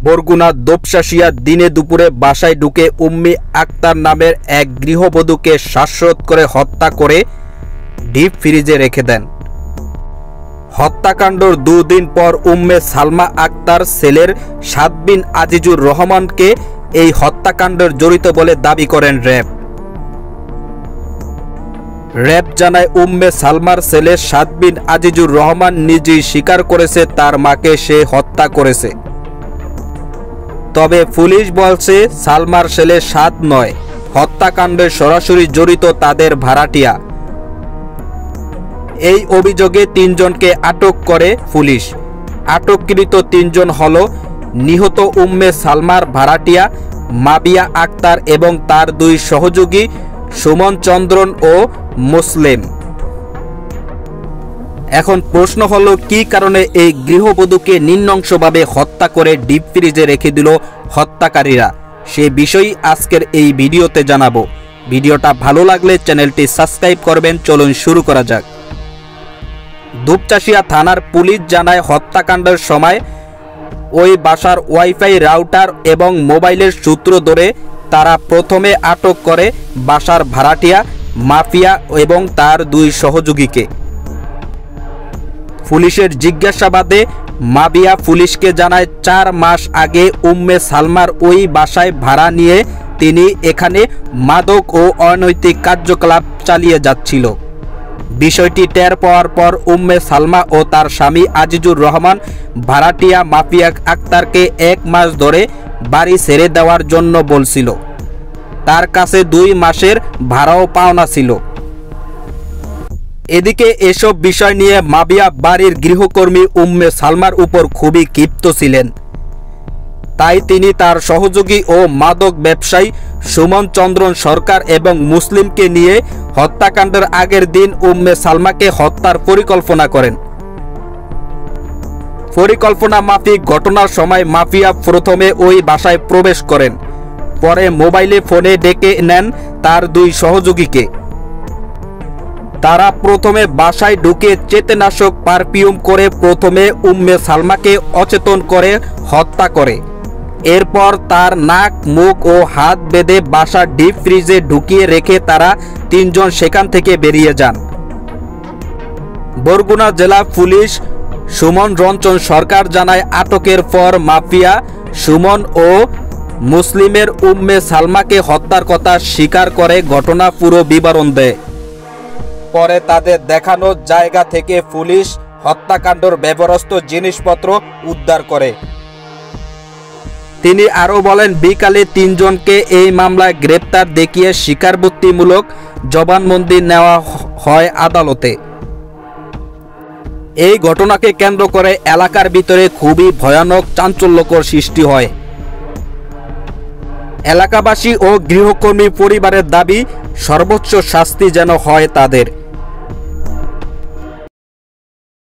বরগুনা দোপশাসিয়া দিনে দুপুরে বাসায় ঢুকে উম্মি আক্তার নামের এক গৃহবধূকে শ্বাসরোধ করে হত্যা করে ডিপ ফ্রিজে রেখে দেন। হত্যাকাণ্ডর দুদিন পর উম্মে সালমা আক্তার ছেলের সাদ বিন আজিজুর রহমানকে এই হত্যাকাণ্ডের জড়িত বলে দাবি করেন র্যাব জানায় উম্মে সালমার ছেলে সাদ বিন আজিজুর রহমান নিজেই স্বীকার করেছে তার মাকে সে হত্যা করেছে। তবে পুলিশ বলছে সালমার ছেলে সাদ নয়, হত্যাকাণ্ডে সরাসরি জড়িত তাদের ভাড়াটিয়া। এই অভিযোগে ৩ জনকে আটক করে পুলিশ। আটককৃত ৩ জন হল নিহত উম্মে সালমার ভাড়াটিয়া মাবিয়া আক্তার এবং তার ২ সহযোগী সুমন চন্দ্রন ও মুসলিম। এখন প্রশ্ন হলো কী কারণে এই গৃহবধূকে নৃশংসভাবে হত্যা করে ডিপ ফ্রিজে রেখে দিল হত্যাকারীরা, সে বিষয়ই আজকের এই ভিডিওতে জানাবো। ভিডিওটা ভালো লাগলে চ্যানেলটি সাবস্ক্রাইব করবেন। চলুন শুরু করা যাক। দুপচাঁচিয়া থানার পুলিশ জানায় হত্যাকাণ্ডের সময় ওই বাসার ওয়াইফাই রাউটার এবং মোবাইলের সূত্র ধরে তারা প্রথমে আটক করে বাসার ভাড়াটিয়া মাফিয়া এবং তার ২ সহযোগীকে। পুলিশের জিজ্ঞাসাবাদে মাবিয়া পুলিশকে জানায় ৪ মাস আগে উম্মে সালমার ওই বাসায় ভাড়া নিয়ে তিনি এখানে মাদক ও অনৈতিক কার্যকলাপ চালিয়ে যাচ্ছিল। বিষয়টি টের পাওয়ার পর উম্মে সালমা ও তার স্বামী আজিজুর রহমান ভাড়াটিয়া মাফিয়া আক্তারকে ১ মাস ধরে বাড়ি ছেড়ে দেওয়ার জন্য বলছিল। তার কাছে ২ মাসের ভাড়াও পাওনা ছিল। এদিকে এসব বিষয় নিয়ে মাবিয়া বাড়ির গৃহকর্মী উম্মে সালমার উপর খুবই ক্ষিপ্ত ছিলেন। তাই তিনি তার সহযোগী ও মাদক ব্যবসায়ী সুমন চন্দ্রন সরকার এবং মুসলিমকে নিয়ে হত্যাকাণ্ডের আগের দিন উম্মে সালমাকে হত্যার পরিকল্পনা করেন। পরিকল্পনা মাফিক ঘটনার সময় মাফিয়া প্রথমে ওই বাসায় প্রবেশ করেন, পরে মোবাইলে ফোনে ডেকে নেন তার ২ সহযোগীকে। তারা প্রথমে বাসায় ঢুকে চেতনানাশক পারফিউম করে প্রথমে উম্মে সালমাকে অচেতন করে হত্যা করে। এরপর তার নাক মুখ ও হাত বেঁধে বাসার ডিপ ফ্রিজে ঢুকিয়ে রেখে তারা ৩ জন সেখান থেকে বেরিয়ে যান। বরগুনা জেলা পুলিশ সুমন রঞ্জন সরকার জানায় আটকের পর মাফিয়া সুমন ও মুসলিমের উম্মে সালমাকে হত্যার কথা স্বীকার করে ঘটনা পুরো বিবরণ দেয়। পরে তাদের দেখানো জায়গা থেকে পুলিশ হত্যাকাণ্ডের ব্যবহৃত জিনিসপত্র উদ্ধার করে। তিনি আরও বলেন বিকালে ৩ জনকে এই মামলায় গ্রেপ্তার দেখিয়ে স্বীকারোক্তিমূলক জবানবন্দি নেওয়া হয় আদালতে। এই ঘটনাকে কেন্দ্র করে এলাকার ভিতরে খুবই ভয়ানক চাঞ্চল্যকর সৃষ্টি হয়। এলাকাবাসী ও গৃহকর্মী পরিবারের দাবি সর্বোচ্চ শাস্তি যেন হয় তাদের।